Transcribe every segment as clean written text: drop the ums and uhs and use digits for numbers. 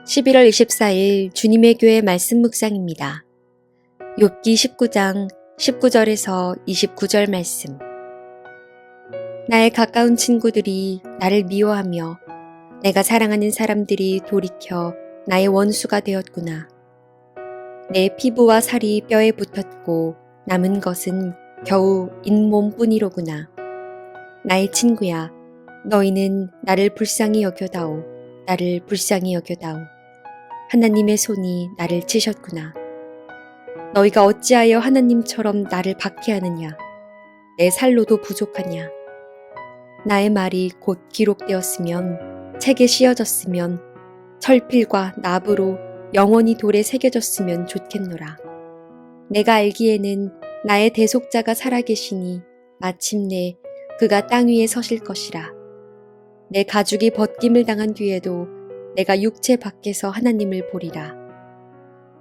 11월 24일 주님의 교회 말씀 묵상입니다. 욥기 19장 19절에서 29절 말씀. 나의 가까운 친구들이 나를 미워하며 내가 사랑하는 사람들이 돌이켜 나의 원수가 되었구나. 내 피부와 살이 뼈에 붙었고 남은 것은 겨우 잇몸뿐이로구나. 나의 친구야, 너희는 나를 불쌍히 여겨다오. 나를 불쌍히 여겨다오. 하나님의 손이 나를 치셨구나. 너희가 어찌하여 하나님처럼 나를 박해하느냐. 내 살로도 부족하냐. 나의 말이 곧 기록되었으면, 책에 씌어졌으면, 철필과 납으로 영원히 돌에 새겨졌으면 좋겠노라. 내가 알기에는 나의 대속자가 살아계시니 마침내 그가 땅 위에 서실 것이라. 내 가죽이 벗김을 당한 뒤에도 내가 육체 밖에서 하나님을 보리라.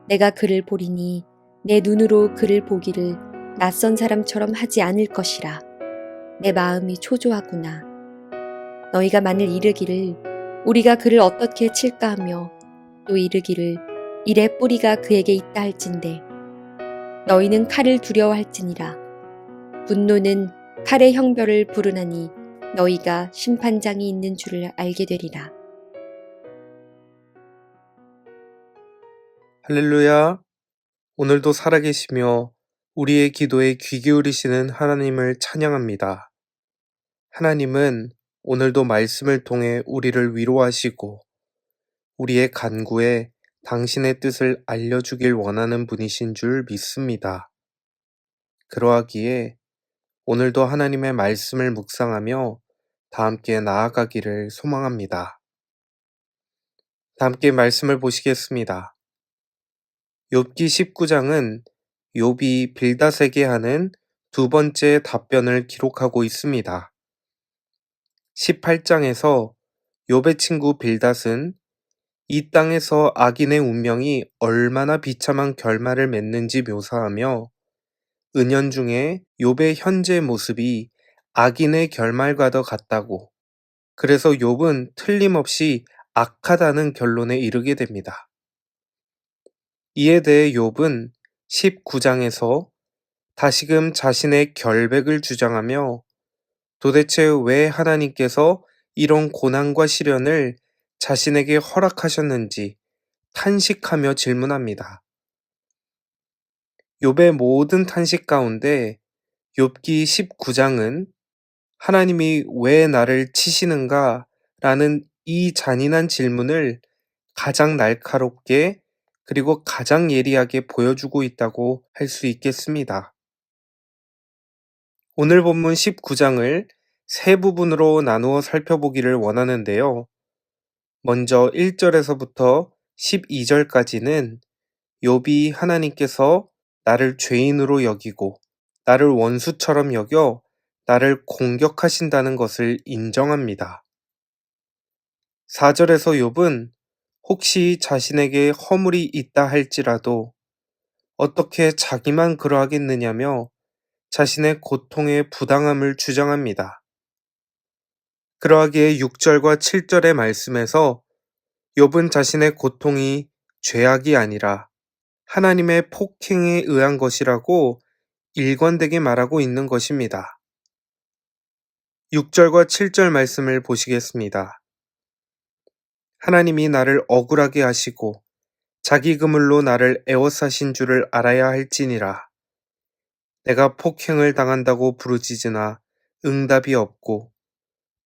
내가 그를 보리니 내 눈으로 그를 보기를 낯선 사람처럼 하지 않을 것이라. 내 마음이 초조하구나. 너희가 만일 이르기를 우리가 그를 어떻게 칠까 하며 또 이르기를 이래 뿌리가 그에게 있다 할진대. 너희는 칼을 두려워할지니라. 분노는 칼의 형벌을 부르나니 너희가 심판장이 있는 줄을 알게 되리라. 할렐루야. 오늘도 살아계시며 우리의 기도에 귀 기울이시는 하나님을 찬양합니다. 하나님은 오늘도 말씀을 통해 우리를 위로하시고 우리의 간구에 당신의 뜻을 알려주길 원하는 분이신 줄 믿습니다. 그러하기에 오늘도 하나님의 말씀을 묵상하며 다 함께 나아가기를 소망합니다. 다 함께 말씀을 보시겠습니다. 욥기 19장은 욥이 빌닷에게 하는 두 번째 답변을 기록하고 있습니다. 18장에서 욥의 친구 빌닷은 이 땅에서 악인의 운명이 얼마나 비참한 결말을 맺는지 묘사하며 은연중에 욥의 현재 모습이 악인의 결말과도 같다고, 그래서 욥은 틀림없이 악하다는 결론에 이르게 됩니다. 이에 대해 욥은 19장에서 다시금 자신의 결백을 주장하며 도대체 왜 하나님께서 이런 고난과 시련을 자신에게 허락하셨는지 탄식하며 질문합니다. 욥의 모든 탄식 가운데 욥기 19장은 하나님이 왜 나를 치시는가? 라는 이 잔인한 질문을 가장 날카롭게 그리고 가장 예리하게 보여주고 있다고 할 수 있겠습니다. 오늘 본문 19장을 세 부분으로 나누어 살펴보기를 원하는데요. 먼저 1절에서부터 12절까지는 욥이 하나님께서 나를 죄인으로 여기고 나를 원수처럼 여겨 나를 공격하신다는 것을 인정합니다. 4절에서 욥은 혹시 자신에게 허물이 있다 할지라도 어떻게 자기만 그러하겠느냐며 자신의 고통의 부당함을 주장합니다. 그러하기에 6절과 7절의 말씀에서 욥은 자신의 고통이 죄악이 아니라 하나님의 폭행에 의한 것이라고 일관되게 말하고 있는 것입니다. 6절과 7절 말씀을 보시겠습니다. 하나님이 나를 억울하게 하시고 자기 그물로 나를 애워싸신 줄을 알아야 할지니라. 내가 폭행을 당한다고 부르짖으나 응답이 없고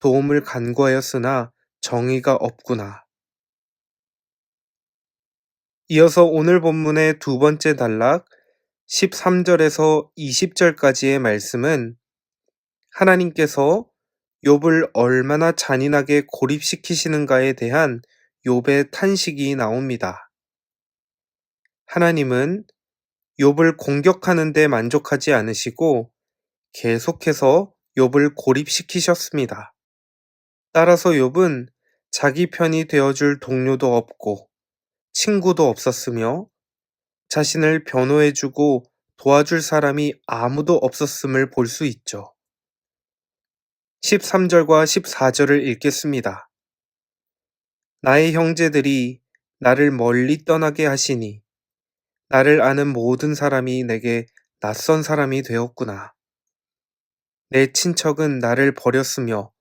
도움을 간구하였으나 정의가 없구나. 이어서 오늘 본문의 두 번째 단락 13절에서 20절까지의 말씀은 하나님께서 욥을 얼마나 잔인하게 고립시키시는가에 대한 욥의 탄식이 나옵니다. 하나님은 욥을 공격하는 데 만족하지 않으시고 계속해서 욥을 고립시키셨습니다. 따라서 욥은 자기 편이 되어줄 동료도 없고 친구도 없었으며 자신을 변호해주고 도와줄 사람이 아무도 없었음을 볼 수 있죠. 13절과 14절을 읽겠습니다. 나의 형제들이 나를 멀리 떠나게 하시니 나를 아는 모든 사람이 내게 낯선 사람이 되었구나. 내 친척은 나를 버렸으며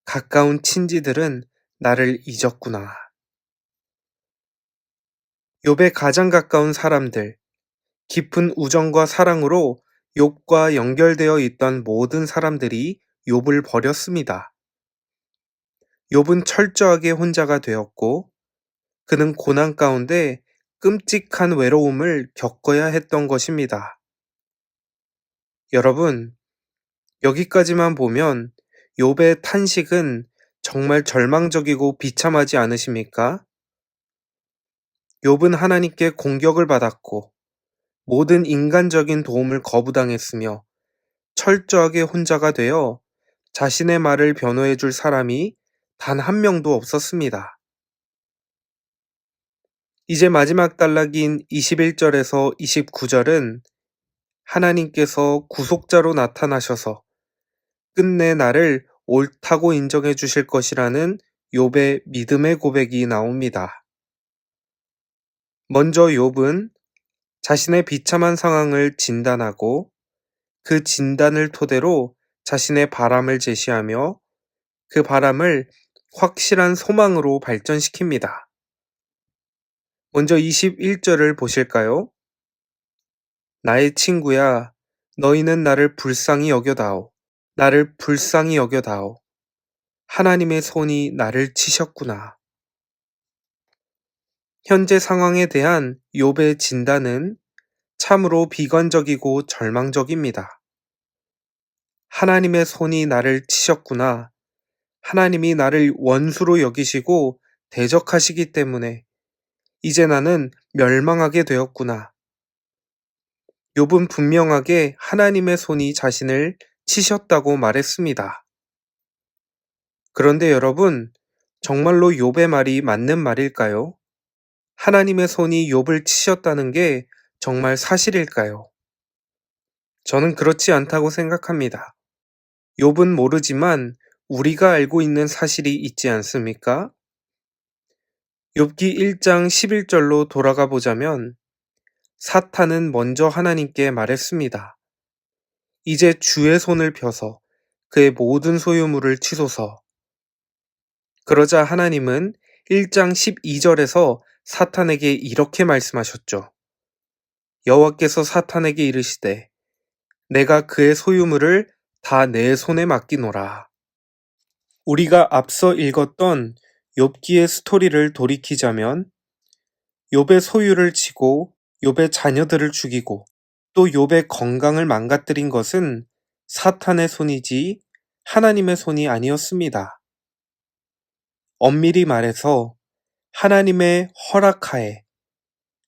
가까운 친지들은 나를 잊었구나. 욥의 가장 가까운 사람들, 깊은 우정과 사랑으로 욥과 연결되어 있던 모든 사람들이 욥을 버렸습니다. 욥은 철저하게 혼자가 되었고 그는 고난 가운데 끔찍한 외로움을 겪어야 했던 것입니다. 여러분, 여기까지만 보면 욥의 탄식은 정말 절망적이고 비참하지 않으십니까? 욥은 하나님께 공격을 받았고 모든 인간적인 도움을 거부당했으며 철저하게 혼자가 되어 자신의 말을 변호해 줄 사람이 단 한 명도 없었습니다. 이제 마지막 단락인 21절에서 29절은 하나님께서 구속자로 나타나셔서 끝내 나를 옳다고 인정해 주실 것이라는 욥의 믿음의 고백이 나옵니다. 먼저 욥은 자신의 비참한 상황을 진단하고 그 진단을 토대로 자신의 바람을 제시하며 그 바람을 확실한 소망으로 발전시킵니다. 먼저 21절을 보실까요? 나의 친구야, 너희는 나를 불쌍히 여겨다오. 나를 불쌍히 여겨다오. 하나님의 손이 나를 치셨구나. 현재 상황에 대한 욥의 진단은 참으로 비관적이고 절망적입니다. 하나님의 손이 나를 치셨구나. 하나님이 나를 원수로 여기시고 대적하시기 때문에 이제 나는 멸망하게 되었구나. 욥은 분명하게 하나님의 손이 자신을 치셨다고 말했습니다. 그런데 여러분, 정말로 욥의 말이 맞는 말일까요? 하나님의 손이 욥을 치셨다는 게 정말 사실일까요? 저는 그렇지 않다고 생각합니다. 욥은 모르지만 우리가 알고 있는 사실이 있지 않습니까? 욥기 1장 11절로 돌아가 보자면 사탄은 먼저 하나님께 말했습니다. 이제 주의 손을 펴서 그의 모든 소유물을 치소서. 그러자 하나님은 1장 12절에서 사탄에게 이렇게 말씀하셨죠. 여호와께서 사탄에게 이르시되 내가 그의 소유물을 다 내 손에 맡기노라. 우리가 앞서 읽었던 욥기의 스토리를 돌이키자면 욥의 소유를 치고 욥의 자녀들을 죽이고 또 욥의 건강을 망가뜨린 것은 사탄의 손이지 하나님의 손이 아니었습니다. 엄밀히 말해서 하나님의 허락하에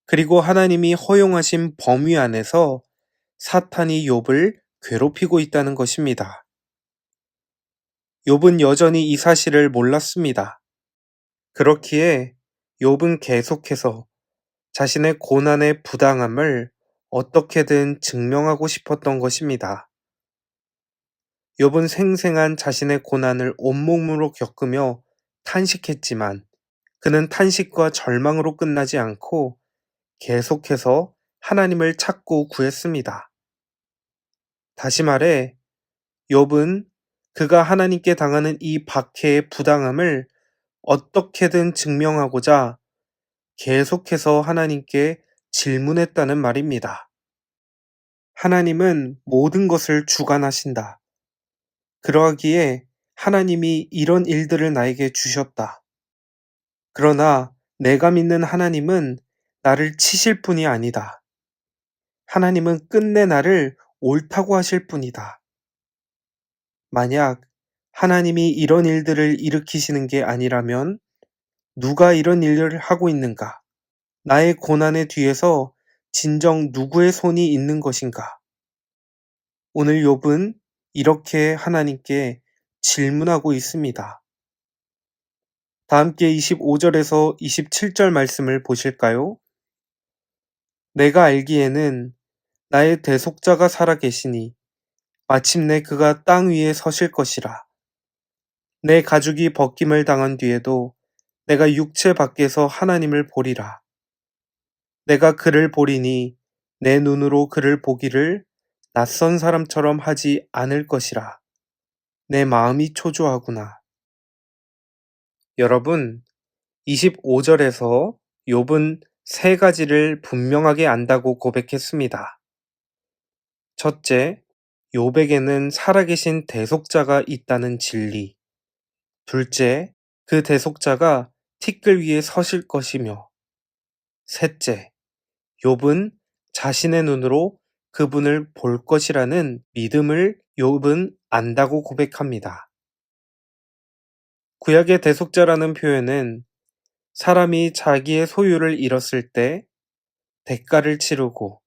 그리고 하나님이 허용하신 범위 안에서 사탄이 욥을 괴롭히고 있다는 것입니다. 욥은 여전히 이 사실을 몰랐습니다. 그렇기에 욥은 계속해서 자신의 고난의 부당함을 어떻게든 증명하고 싶었던 것입니다. 욥은 생생한 자신의 고난을 온몸으로 겪으며 탄식했지만 그는 탄식과 절망으로 끝나지 않고 계속해서 하나님을 찾고 구했습니다. 다시 말해, 욥은 그가 하나님께 당하는 이 박해의 부당함을 어떻게든 증명하고자 계속해서 하나님께 질문했다는 말입니다. 하나님은 모든 것을 주관하신다. 그러하기에 하나님이 이런 일들을 나에게 주셨다. 그러나 내가 믿는 하나님은 나를 치실 뿐이 아니다. 하나님은 끝내 나를 옳다고 하실 뿐이다. 만약 하나님이 이런 일들을 일으키시는 게 아니라면 누가 이런 일을 하고 있는가? 나의 고난의 뒤에서 진정 누구의 손이 있는 것인가? 오늘 욥은 이렇게 하나님께 질문하고 있습니다. 다 함께 25절에서 27절 말씀을 보실까요? 내가 알기에는 나의 대속자가 살아계시니 마침내 그가 땅 위에 서실 것이라. 내 가죽이 벗김을 당한 뒤에도 내가 육체 밖에서 하나님을 보리라. 내가 그를 보리니 내 눈으로 그를 보기를 낯선 사람처럼 하지 않을 것이라. 내 마음이 초조하구나. 여러분, 25절에서 욥은 세 가지를 분명하게 안다고 고백했습니다. 첫째, 욥에게는 살아계신 대속자가 있다는 진리. 둘째, 그 대속자가 티끌 위에 서실 것이며. 셋째, 욥은 자신의 눈으로 그분을 볼 것이라는 믿음을 욥은 안다고 고백합니다. 구약의 대속자라는 표현은 사람이 자기의 소유를 잃었을 때 대가를 치르고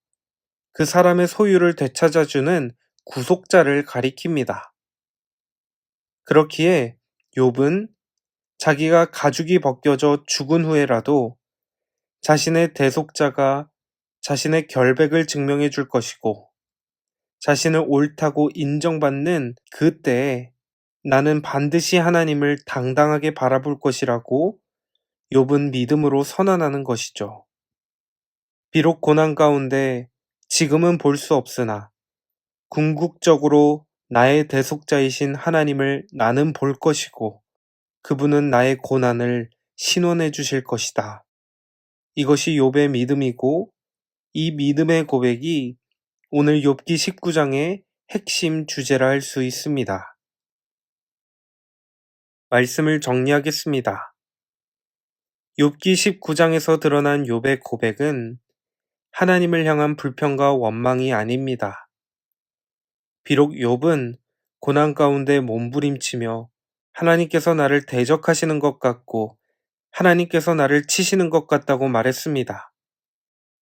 그 사람의 소유를 되찾아주는 구속자를 가리킵니다. 그렇기에 욥은 자기가 가죽이 벗겨져 죽은 후에라도 자신의 대속자가 자신의 결백을 증명해 줄 것이고 자신을 옳다고 인정받는 그때에 나는 반드시 하나님을 당당하게 바라볼 것이라고 욥은 믿음으로 선언하는 것이죠. 비록 고난 가운데 지금은 볼 수 없으나 궁극적으로 나의 대속자이신 하나님을 나는 볼 것이고 그분은 나의 고난을 신원해 주실 것이다. 이것이 욥의 믿음이고 이 믿음의 고백이 오늘 욥기 19장의 핵심 주제라 할 수 있습니다. 말씀을 정리하겠습니다. 욥기 19장에서 드러난 욥의 고백은 하나님을 향한 불평과 원망이 아닙니다. 비록 욥은 고난 가운데 몸부림치며 하나님께서 나를 대적하시는 것 같고 하나님께서 나를 치시는 것 같다고 말했습니다.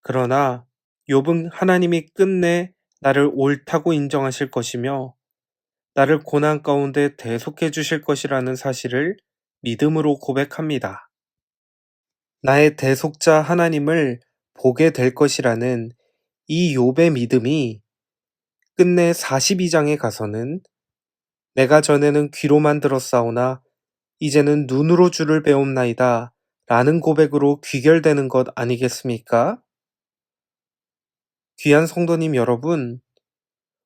그러나 욥은 하나님이 끝내 나를 옳다고 인정하실 것이며 나를 고난 가운데 대속해 주실 것이라는 사실을 믿음으로 고백합니다. 나의 대속자 하나님을 보게 될 것이라는 이 욥의 믿음이 끝내 42장에 가서는 내가 전에는 귀로만 들었사오나 이제는 눈으로 주를 배움나이다 라는 고백으로 귀결되는 것 아니겠습니까? 귀한 성도님 여러분,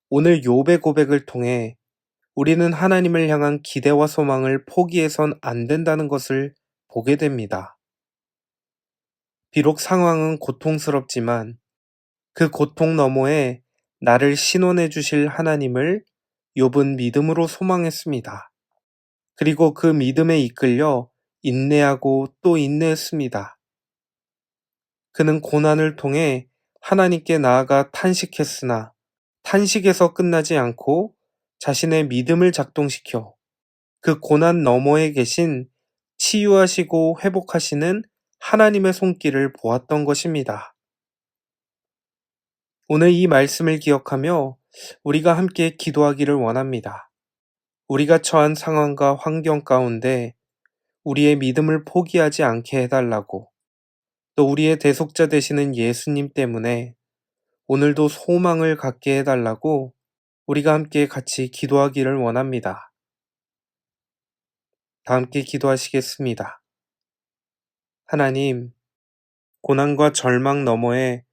오늘 욥의 고백을 통해 우리는 하나님을 향한 기대와 소망을 포기해선 안 된다는 것을 보게 됩니다. 비록 상황은 고통스럽지만 그 고통 너머에 나를 신원해 주실 하나님을 욥은 믿음으로 소망했습니다. 그리고 그 믿음에 이끌려 인내하고 또 인내했습니다. 그는 고난을 통해 하나님께 나아가 탄식했으나 탄식에서 끝나지 않고 자신의 믿음을 작동시켜 그 고난 너머에 계신 치유하시고 회복하시는 하나님의 손길을 보았던 것입니다. 오늘 이 말씀을 기억하며 우리가 함께 기도하기를 원합니다. 우리가 처한 상황과 환경 가운데 우리의 믿음을 포기하지 않게 해달라고, 또 우리의 대속자 되시는 예수님 때문에 오늘도 소망을 갖게 해달라고 우리가 함께 같이 기도하기를 원합니다. 다 함께 기도하시겠습니다. 하나님, 고난과 절망 너머에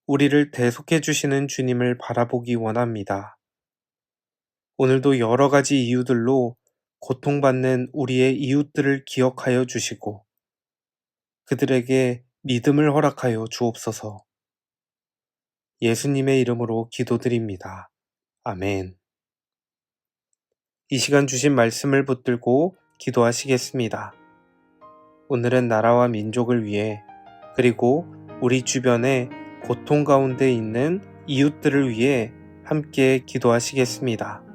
우리를 대속해 주시는 주님을 바라보기 원합니다. 오늘도 여러 가지 이유들로 고통받는 우리의 이웃들을 기억하여 주시고 그들에게 믿음을 허락하여 주옵소서. 예수님의 이름으로 기도드립니다. 아멘. 이 시간 주신 말씀을 붙들고 기도하시겠습니다. 오늘은 나라와 민족을 위해 그리고 우리 주변에 고통 가운데 있는 이웃들을 위해 함께 기도하시겠습니다.